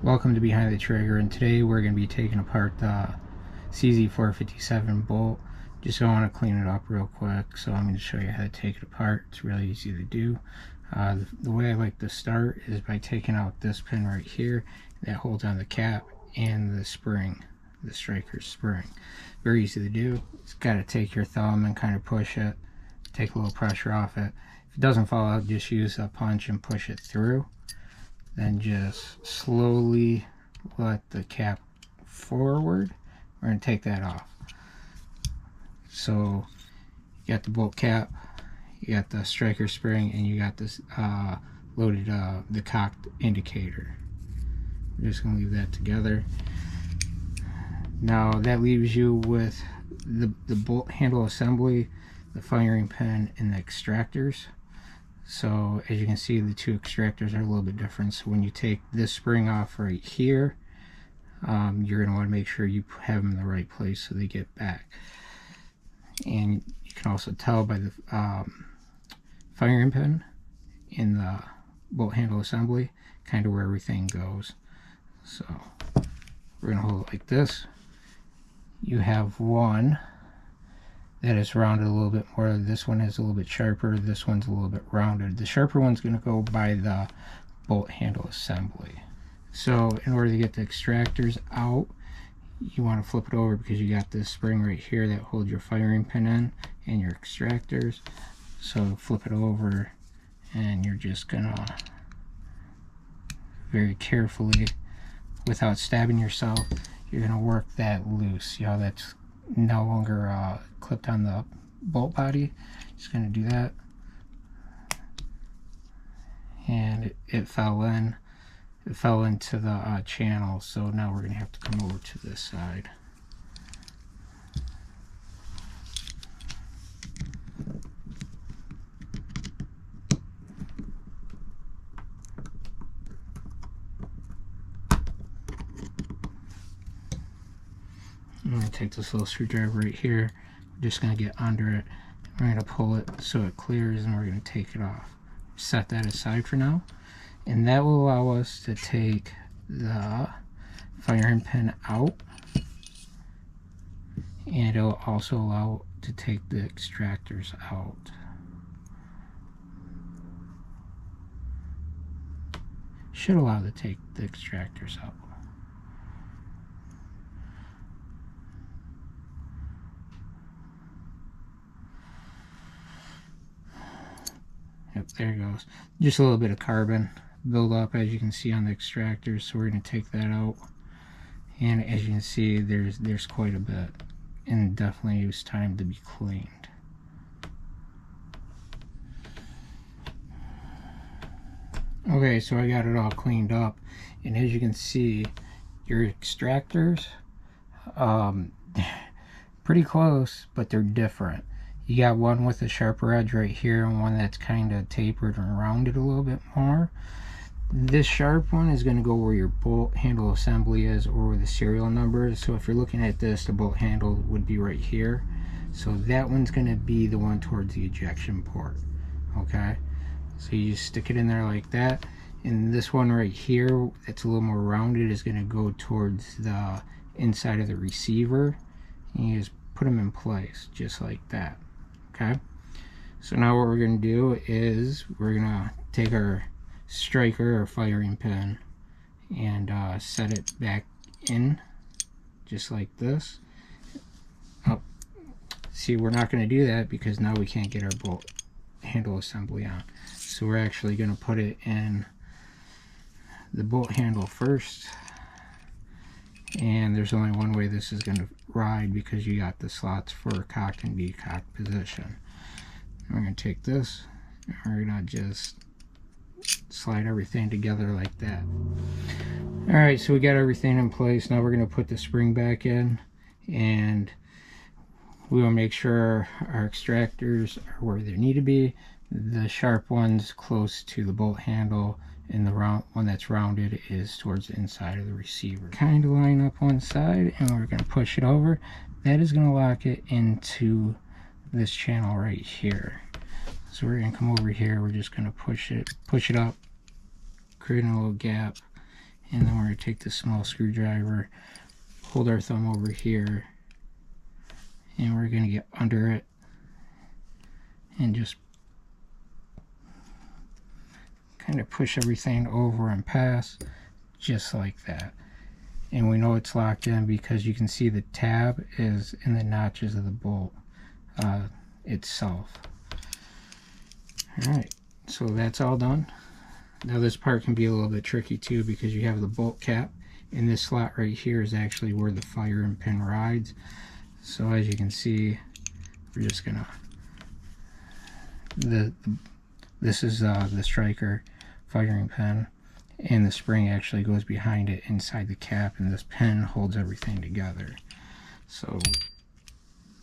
Welcome to Behind the Trigger, and today we're going to be taking apart the CZ457 bolt. Just so I want to clean it up real quick, so I'm going to show you how to take it apart. It's really easy to do. The way I like to start is by taking out this pin right here that holds on the cap and the spring, the striker's spring. Very easy to do. It's got to take your thumb and kind of push it, take a little pressure off it. If it doesn't fall out, just use a punch and push it through. Then just slowly let the cap forward. We're going to take that off. So you got the bolt cap, you got the striker spring, and you got this loaded the cocked indicator. We're just going to leave that together. Now that leaves you with the bolt handle assembly, the firing pin, and the extractors. So as you can see, the two extractors are a little bit different. So when you take this spring off right here, you're going to want to make sure you have them in the right place so they get back. And you can also tell by the firing pin in the bolt handle assembly kind of where everything goes. So we're going to hold it like this. You have one that is rounded a little bit more. This one is a little bit sharper. This one's a little bit rounded. The sharper one's going to go by the bolt handle assembly. So in order to get the extractors out, you want to flip it over because you got this spring right here that holds your firing pin in and your extractors. So flip it over, and you're just gonna very carefully, without stabbing yourself, you're gonna work that loose. See how that's no longer clipped on the bolt body? Just going to do that, and it fell in. It fell into the channel, so now we're going to have to come over to this side. I'm going to take this little screwdriver right here. We're just going to get under it. We're going to pull it so it clears, and we're going to take it off. Set that aside for now. And that will allow us to take the firing pin out. And it will also allow to take the extractors out. Should allow to take the extractors out. Yep, there it goes. Just a little bit of carbon build up, as you can see, on the extractors, so we're going to take that out. And as you can see, there's quite a bit, and definitely it's time to be cleaned. Okay, so I got it all cleaned up, and as you can see, your extractors, pretty close, but they're different. You got one with a sharper edge right here, and one that's kind of tapered and rounded a little bit more. This sharp one is going to go where your bolt handle assembly is, or where the serial number is. So if you're looking at this, the bolt handle would be right here. So that one's going to be the one towards the ejection port. Okay, so you just stick it in there like that. And this one right here, that's a little more rounded, is going to go towards the inside of the receiver. And you just put them in place just like that. Okay, so now what we're going to do is we're going to take our striker or firing pin and set it back in just like this. Oh, see, we're not going to do that because now we can't get our bolt handle assembly on. So we're actually going to put it in the bolt handle first. And there's only one way this is going to ride, because you got the slots for cocked and decocked position. And we're going to take this, and we're going to just slide everything together like that. Alright, so we got everything in place. Now we're going to put the spring back in, and we will make sure our extractors are where they need to be. The sharp ones close to the bolt handle, and the round one that's rounded is towards the inside of the receiver. Kind of line up one side, and we're going to push it over. That is going to lock it into this channel right here. So we're going to come over here. We're just going to push it up, creating a little gap, And then we're going to take the small screwdriver, hold our thumb over here, and we're going to get under it and just kind of push everything over and pass, just like that. And we know it's locked in because you can see the tab is in the notches of the bolt itself. Alright, so that's all done. Now this part can be a little bit tricky too, because you have the bolt cap, and this slot right here is actually where the firing pin rides. So as you can see, we're just gonna, this is the striker firing pin, and the spring actually goes behind it inside the cap, and this pin holds everything together. So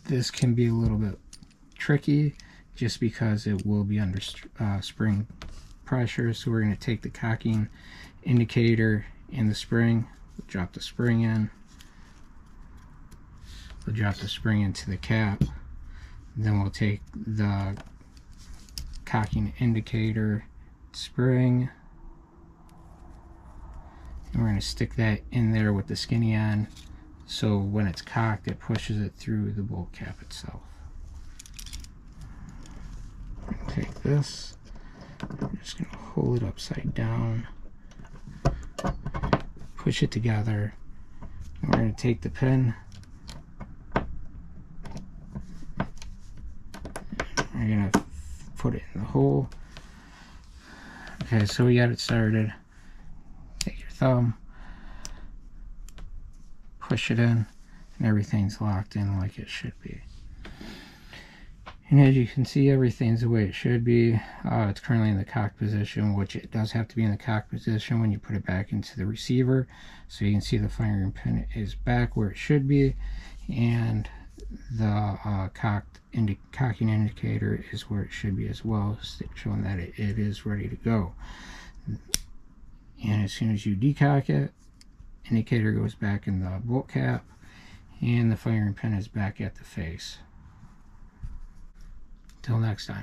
this can be a little bit tricky just because it will be under spring pressure. So we're going to take the cocking indicator and the spring, we'll drop the spring in, we'll drop the spring into the cap, then we'll take the cocking indicator, spring, and we're going to stick that in there with the skinny end, so when it's cocked it pushes it through the bolt cap itself. Take this, I'm just going to hold it upside down, push it together, and we're going to take the pin, we're going to put it in the hole. Okay, so we got it started. Take your thumb, push it in, and everything's locked in like it should be. And as you can see, everything's the way it should be. It's currently in the cocked position, which it does have to be in the cocked position when you put it back into the receiver. So you can see the firing pin is back where it should be, and the cocking indicator is where it should be as well, showing that it is ready to go. And as soon as you decock it, indicator goes back in the bolt cap, and the firing pin is back at the face. Till next time.